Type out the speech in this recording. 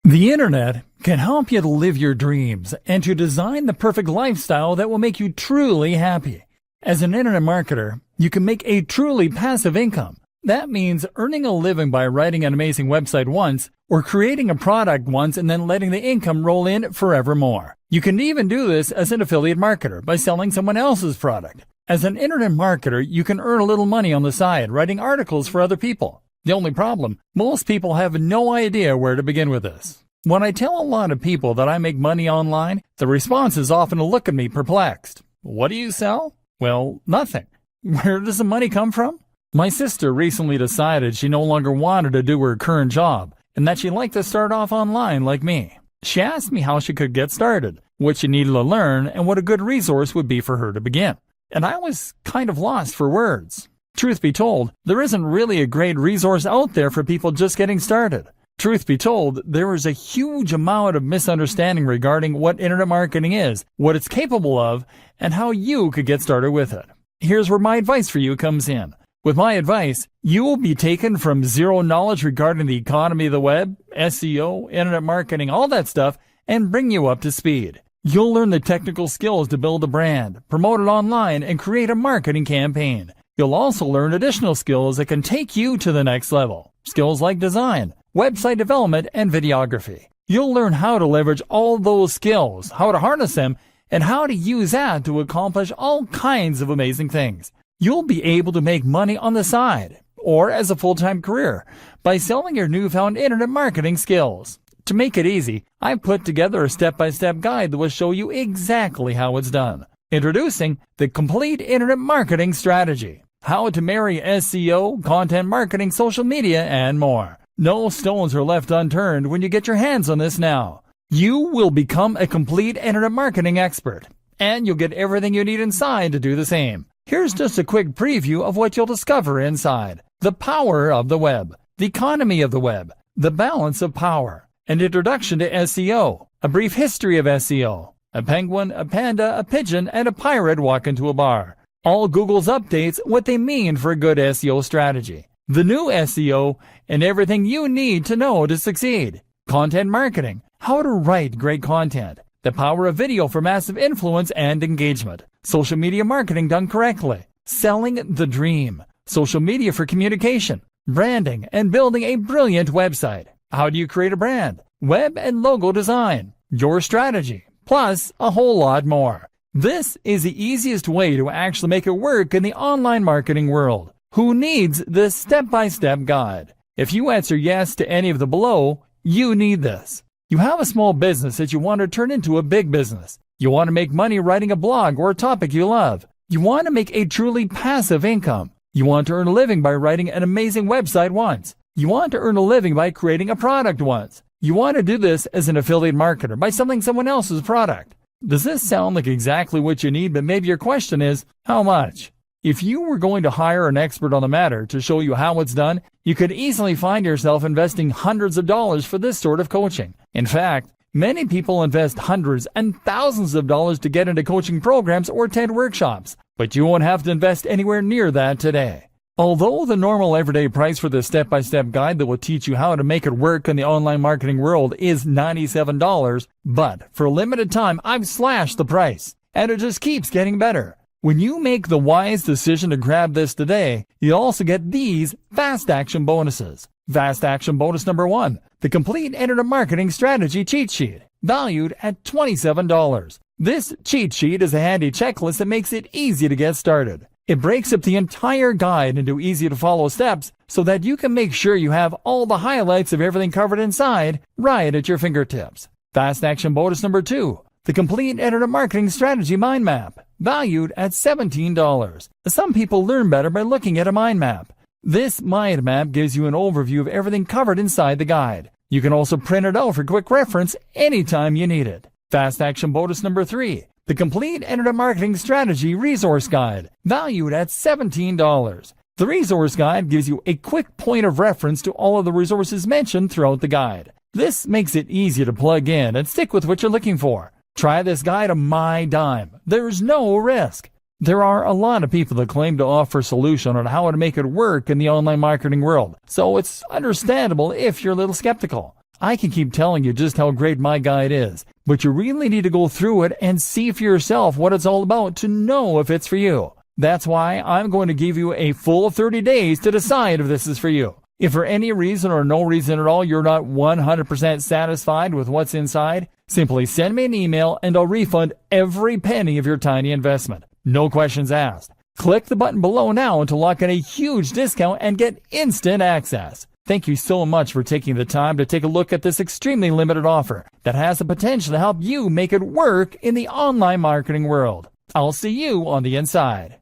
The internet can help you to live your dreams and to design the perfect lifestyle that will make you truly happy. As an internet marketer, you can make a truly passive income. That means earning a living by writing an amazing website once or creating a product once and then letting the income roll in forevermore. You can even do this as an affiliate marketer by selling someone else's product. As an internet marketer, you can earn a little money on the side writing articles for other people. The only problem, most people have no idea where to begin with this. When I tell a lot of people that I make money online, the response is often to look at me perplexed. What do you sell? Well, nothing. Where does the money come from? My sister recently decided she no longer wanted to do her current job and that she'd like to start off online like me. She asked me how she could get started, what she needed to learn, and what a good resource would be for her to begin. And I was kind of lost for words. Truth be told, there isn't really a great resource out there for people just getting started. Truth be told, there is a huge amount of misunderstanding regarding what internet marketing is, what it's capable of, and how you could get started with it. Here's where my advice for you comes in. With my advice, you will be taken from zero knowledge regarding the economy of the web, SEO, internet marketing, all that stuff, and bring you up to speed. You'll learn the technical skills to build a brand, promote it online, and create a marketing campaign. You'll also learn additional skills that can take you to the next level. Skills like design, website development, and videography. You'll learn how to leverage all those skills, how to harness them, and how to use that to accomplish all kinds of amazing things. You'll be able to make money on the side, or as a full-time career, by selling your newfound internet marketing skills. To make it easy, I've put together a step-by-step guide that will show you exactly how it's done. Introducing the Complete Internet Marketing Strategy. How to marry SEO, content marketing, social media, and more. No stones are left unturned when you get your hands on this now. You will become a complete internet marketing expert, and you'll get everything you need inside to do the same. Here's just a quick preview of what you'll discover inside. The power of the web, the economy of the web, the balance of power, an introduction to SEO, a brief history of SEO, a penguin, a panda, a pigeon, and a pirate walk into a bar. All Google's updates, what they mean for a good SEO strategy. The new SEO, and everything you need to know to succeed. Content marketing, how to write great content. The power of video for massive influence and engagement. Social media marketing done correctly. Selling the dream. Social media for communication. Branding and building a brilliant website. How do you create a brand? Web and logo design. Your strategy. Plus a whole lot more. This is the easiest way to actually make it work in the online marketing world. Who needs this step-by-step guide? If you answer yes to any of the below, you need this. You have a small business that you want to turn into a big business. You want to make money writing a blog or a topic you love. You want to make a truly passive income. You want to earn a living by writing an amazing website once. You want to earn a living by creating a product once. You want to do this as an affiliate marketer by selling someone else's product. Does this sound like exactly what you need, but maybe your question is, how much? If you were going to hire an expert on the matter to show you how it's done, you could easily find yourself investing hundreds of dollars for this sort of coaching. In fact, many people invest hundreds and thousands of dollars to get into coaching programs or attend workshops, but you won't have to invest anywhere near that today. Although the normal everyday price for this step-by-step guide that will teach you how to make it work in the online marketing world is $97, but for a limited time, I've slashed the price, and it just keeps getting better. When you make the wise decision to grab this today, you also get these fast action bonuses. Fast action bonus number 1, the Complete Internet Marketing Strategy Cheat Sheet, valued at $27. This cheat sheet is a handy checklist that makes it easy to get started. It breaks up the entire guide into easy-to-follow steps so that you can make sure you have all the highlights of everything covered inside right at your fingertips. Fast action bonus number 2, the Complete Internet Marketing Strategy Mind Map, valued at $17. Some people learn better by looking at a mind map. This mind map gives you an overview of everything covered inside the guide. You can also print it out for quick reference anytime you need it. Fast action bonus number 3, the Complete Internet Marketing Strategy Resource Guide, valued at $17. The Resource Guide gives you a quick point of reference to all of the resources mentioned throughout the guide. This makes it easy to plug in and stick with what you're looking for. Try this guide on my dime. There's no risk. There are a lot of people that claim to offer a solution on how to make it work in the online marketing world, so it's understandable if you're a little skeptical. I can keep telling you just how great my guide is, but you really need to go through it and see for yourself what it's all about to know if it's for you. That's why I'm going to give you a full 30 days to decide if this is for you. If for any reason or no reason at all you're not 100% satisfied with what's inside, simply send me an email and I'll refund every penny of your tiny investment. No questions asked. Click the button below now to lock in a huge discount and get instant access. Thank you so much for taking the time to take a look at this extremely limited offer that has the potential to help you make it work in the online marketing world. I'll see you on the inside.